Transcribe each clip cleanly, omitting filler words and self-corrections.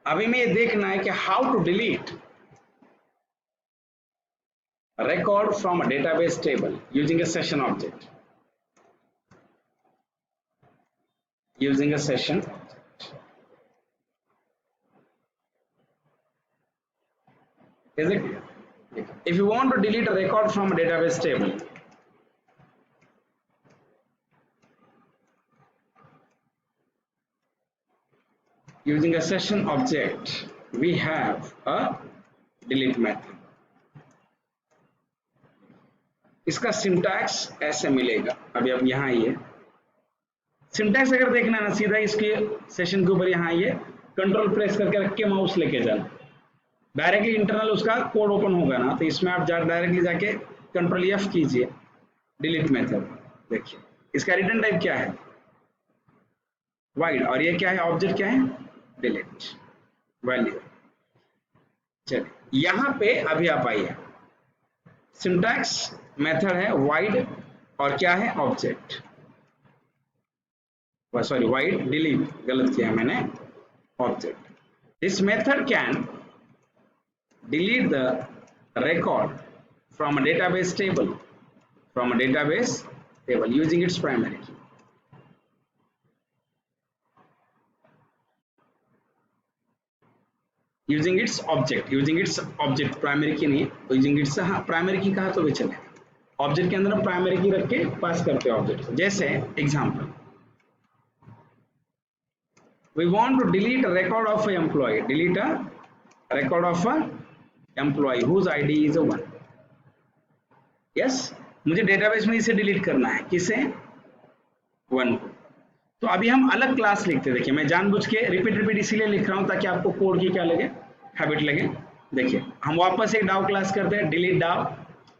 अभी में ये देखना है कि how to delete record from a database table using a session object. Using a session object. Is it clear? If you want to delete a record from a database table, using a session object, we have a delete method. इसका syntax ऐसे मिलेगा. अभी अब यहाँ आइए, syntax अगर देखना है ना, सीधा इसके सेशन के ऊपर यहाँ आइए, कंट्रोल प्रेस करके रख के माउस लेके जाना, डायरेक्टली इंटरनल उसका कोड ओपन होगा ना, तो इसमें आप डायरेक्टली जाके कंट्रोल F कीजिए, डिलीट मेथड. देखिए इसका रिटर्न टाइप क्या है, वाइड, और ये क्या है, ऑब्जेक्ट क्या है, डिलीट वैल्यू. चलिए यहाँ पे अभी आप आइए, सिंटैक्स मेथड है वाइड और क्या है, ऑब्जेक्ट, सॉरी वाइड डिलीट, गलत किया मैंने, object. This method can delete the record from a database table using its primary key. using its object primary key नहीं, using its, हाँ primary key कहा तो भी चलेगा. ऑब्जेक्ट के अंदर हम प्राइमरी की रख के पास करते हैं ऑब्जेक्ट. जैसे example, we want to delete a record of an employee, delete a record of a employee whose ID is 1. yes, मुझे डेटाबेस में इसे डिलीट करना है, किसे, 1 को. तो अभी हम अलग क्लास लिखते हैं. देखिए मैं जानबूझ के रिपीट इसीलिए लिख रहा हूं ताकि आपको कोड की क्या लगे, हैबिट लगे. देखिए हम वापस एक डाव क्लास करते हैं, delete DAO,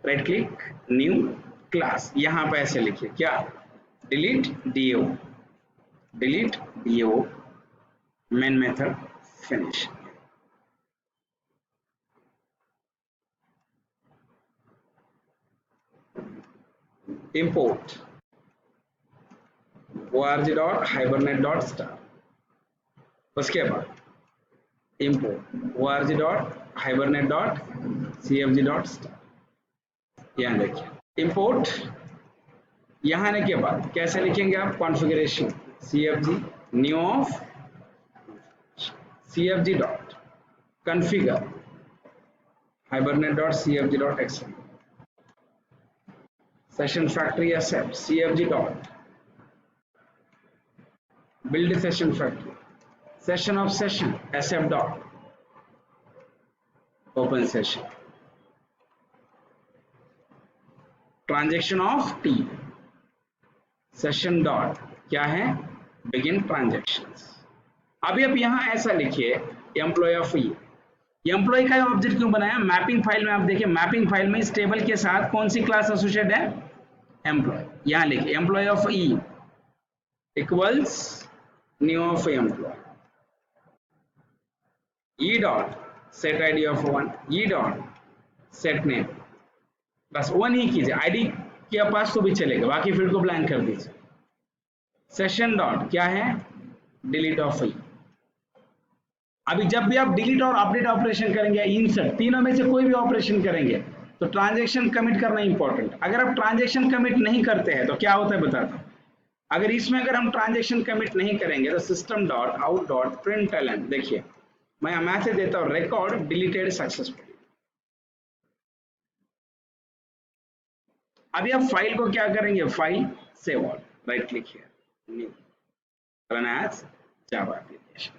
right click, new class. यहां पे ऐसे लिखिए क्या, delete DO, main method, finish. import org.hibernate.star. उसके बाद import org.hibernate.cfg.star. यहाँ देखिए import, यहाँ आने के बाद कैसे लिखेंगे आप, configuration cfg new of cfg dot configure hibernate.cfg.xml session factory accept cfg dot build session factory session of session accept dot open session transaction of t session dot क्या है, begin transactions. अभी आप यहाँ ऐसा लिखिए, एम्प्लॉय ऑफ ई. एम्प्लॉय का object क्यों बनाया, मैपिंग फाइल में आप देखिए, मैपिंग फाइल में इस टेबल के साथ कौन सी क्लास एसोसिएट है, एम्प्लॉय. यहाँ लिखिए employee of e equals new of employee, e dot set ID of 1, e dot set name, बस 1 ही कीजिए, आईडी के पास तो भी चलेगा, बाकी फील्ड को ब्लैंक कर दीजिए. सेशन डॉट क्या है, डिलीट ऑफ ई. अभी जब भी आप डिलीट और अपडेट ऑपरेशन करेंगे, इंसर्ट, तीनों में से कोई भी ऑपरेशन करेंगे तो ट्रांजैक्शन कमिट करना इंपॉर्टेंट. अगर आप ट्रांजैक्शन कमिट नहीं करते हैं तो क्या होता है बताता हूं. अगर इसमें अगर हम ट्रांजैक्शन कमिट नहीं करेंगे तो system dot out dot println, देखिए मैं मैसेज देता हूं, रिकॉर्ड डिलीटेड सक्सेसफुली. अभी आप फाइल को क्या करेंगे, file save all, right click here, new, run as Java application.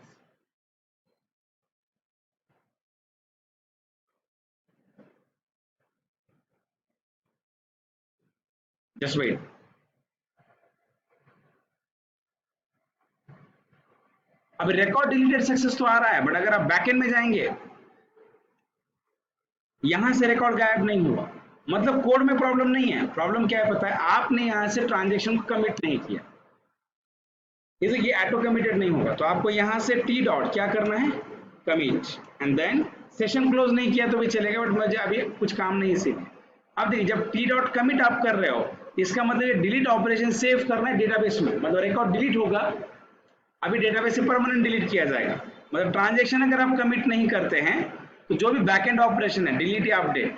Just wait. अब रिकॉर्ड डिलीटेड सक्सेस तो आ रहा है, बट अगर आप बैकएंड में जाएंगे, यहां से रिकॉर्ड गायब नहीं हुआ, मतलब कोड में प्रॉब्लम नहीं है. प्रॉब्लम क्या है पता है, आपने यहां से ट्रांजैक्शन को कमिट नहीं किया, इसलिए ये ऑटो कमिटेड नहीं होगा. तो आपको यहां से टी डॉट क्या करना है, commit, and then session close नहीं किया तो भी चलेगा, बट मुझे अभी कुछ काम नहीं इसीलिए. अब देखिए जब टी डॉट कमिट आप कर रहे हो, इसका मतलब डिलीट ऑपरेशन सेव करना है डेटाबेस में, मतलब रिकॉर्ड डिलीट होगा, अभी डेटाबेस से परमानेंट डिलीट किया जाएगा. मतलब ट्रांजेक्शन अगर आप कमिट नहीं करते हैं तो जो भी बैकएंड ऑपरेशन है, डिलीट या अपडेट,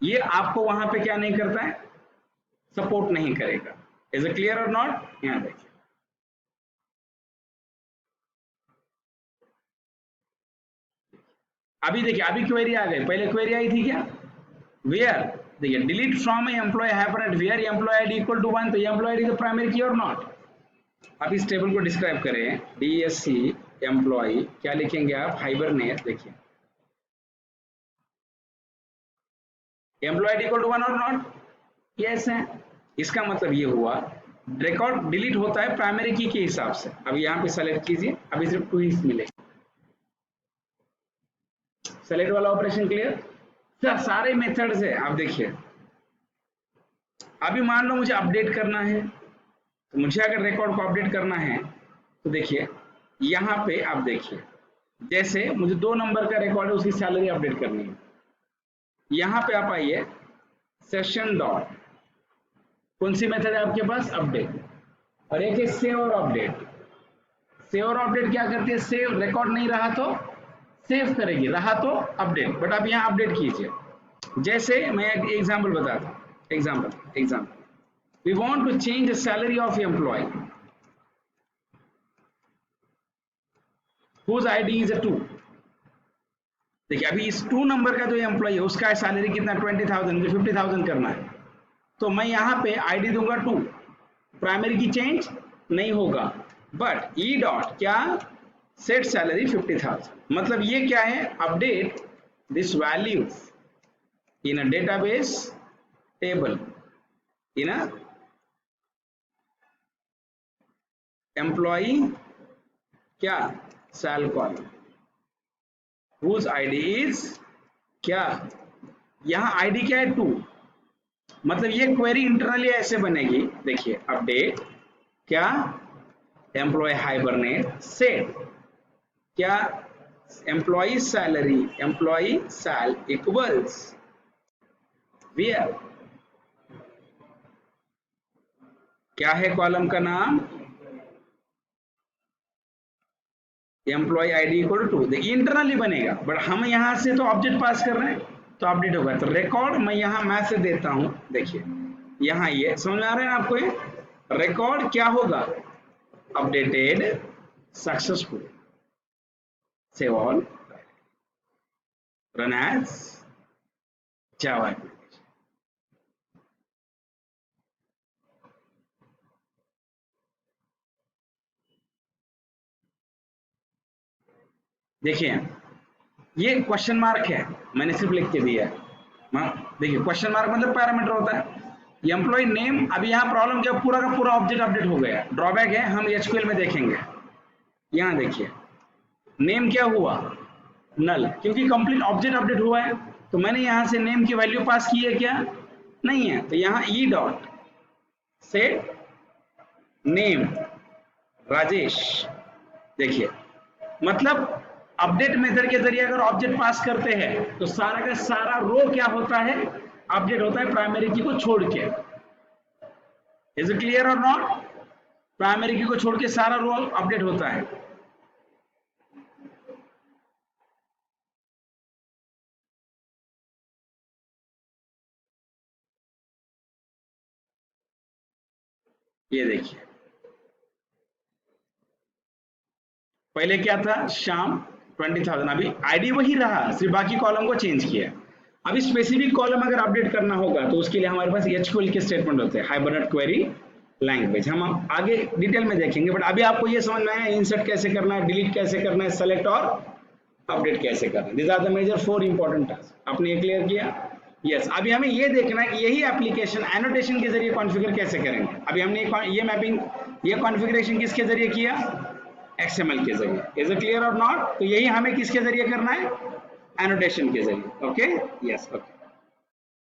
ये आपको वहां पे क्या नहीं करता है, सपोर्ट नहीं करेगा। इज इट क्लियर और नॉट? यहाँ देखिए, अभी देखिए, अभी क्वेरी आ गई, पहले क्वेरी आई थी क्या, वेयर, देखिए delete from employ hibernate where employ ID equal to 1, तो एम्प्लॉय आईडी तो प्राइमरी की और नॉट। अब इस टेबल को डिस्क्राइब करें, डीएससी एम्प्लॉय, क्या लिखेंगे आप, हाइबरनेट, देखिए एम्प्लॉय आईडी इक्वल टू 1 और नॉट, यस है। इसका मतलब ये हुआ रिकॉर्ड डिलीट होता है प्राइमरी की के हिसाब से। अब यहाँ पे सेलेक्ट कीजिए, अभी सिर्फ 2 ही मिले, सेलेक्ट वाला ऑपरेशन क्लियर। सारे मेथड्स है, आप देखिए अभी मान लो मुझे अपडेट करना है, तो मुझे अगर रिकॉर्ड को अपडेट करना है तो देखिए यहाँ पे आप देखिए, जैसे मुझे 2 नंबर का रिकॉर्ड है, उसकी सैलरी अपडेट करनी है, यहाँ पे आप आइए, सेशन डॉट, कौन सी मेथड है आपके पास, अपडेट, और एक है सेव और अपडेट। सेव और अपडेट क्या करती है, सेव रिकॉर्ड नहीं रहा तो सेव करेगी, रहा तो अपडेट, बट आप यहाँ अपडेट कीजिए। जैसे मैं एक एग्जाम्पल बताता हूँ, example we want to change the salary of employ whose ID is a 2। देखिए अभी इस 2 नंबर का जो एम्प्लॉय है उसका सैलरी कितना, 20,000, मुझे 50,000 करना है, तो मैं यहाँ पे आईडी दूंगा 2, प्राइमरी की चेंज नहीं होगा, बट ई डॉट क्या, सेट सैलरी 50,000, मतलब ये क्या है, update this value in a database table in a employee क्या, cell column whose ID is क्या, यहाँ आईडी क्या है 2, मतलब ये क्वेरी इंटरनली ऐसे बनेगी, देखिए अपडेट क्या, एम्प्लॉय हाइबरनेट सेट क्या, employ salary, employ sal equals where, क्या है कॉलम का नाम, एम्प्लॉय आईडी इक्वल टू 2, देखिए इंटरनली बनेगा, बट हम यहाँ से तो ऑब्जेक्ट पास कर रहे हैं तो अपडेट होगा। तो रिकॉर्ड मैं यहाँ मैसेज देता हूँ, देखिए यहाँ ये समझ में आ रहा है आपको, ये रिकॉर्ड क्या होगा, updated successful, save all, run as Java application. देखिए ये क्वेश्चन मार्क है, मैंने सिर्फ लिख के दिया है, देखिए क्वेश्चन मार्क मतलब पैरामीटर होता है। एम्प्लॉय नेम, अभी यहाँ प्रॉब्लम क्या, पूरा का पूरा ऑब्जेक्ट अपडेट हो गया, ड्रॉबैक है, हम एचक्यूएल में देखेंगे। यहाँ देखिए नेम क्या हुआ, नल, क्योंकि कंप्लीट ऑब्जेक्ट अपडेट हुआ है, तो मैंने यहाँ से नेम की वैल्यू पास की है क्या, नहीं है, तो यहाँ ई डॉट सेट नेम राजेश, देखिए मतलब अपडेट मेथड के जरिए अगर ऑब्जेक्ट पास करते हैं तो सारा का सारा रो क्या होता है, अपडेट होता है प्राइमरी की को छोड़ के। इज इट क्लियर और नॉट? प्राइमरी की को छोड़ के सारा रो अपडेट होता है। ये देखिए पहले क्या था, शाम 20,000, अभी आईडी वही रहा, सिर्फ बाकी कॉलम को चेंज किया। अभी स्पेसिफिक कॉलम अगर अपडेट करना होगा तो उसके लिए हमारे पास एचक्यूएल के स्टेटमेंट होते हैं, हाइबरनेट क्वेरी लैंग्वेज, हम आगे डिटेल में देखेंगे, बट अभी आपको ये समझ में आया इंसर्ट कैसे करना है, डिलीट कैसे करना है, सेलेक्ट और अपडेट कैसे करना है। This are the major 4 important task. आपने ये क्लियर किया? यस। अभी हमें ये देखना है कि यही एप्लीकेशन एनोटेशन के जरिए कॉन्फ़िगर कैसे करेंगे। अभी हमने ये मैपिंग, ये कॉन्फ़िगरेशन किसके जरिए किया, XML के जरिए। इज इट क्लियर और नॉट? तो यही हमें किसके जरिए करना है, एनोटेशन के जरिए। Okay, yes, okay.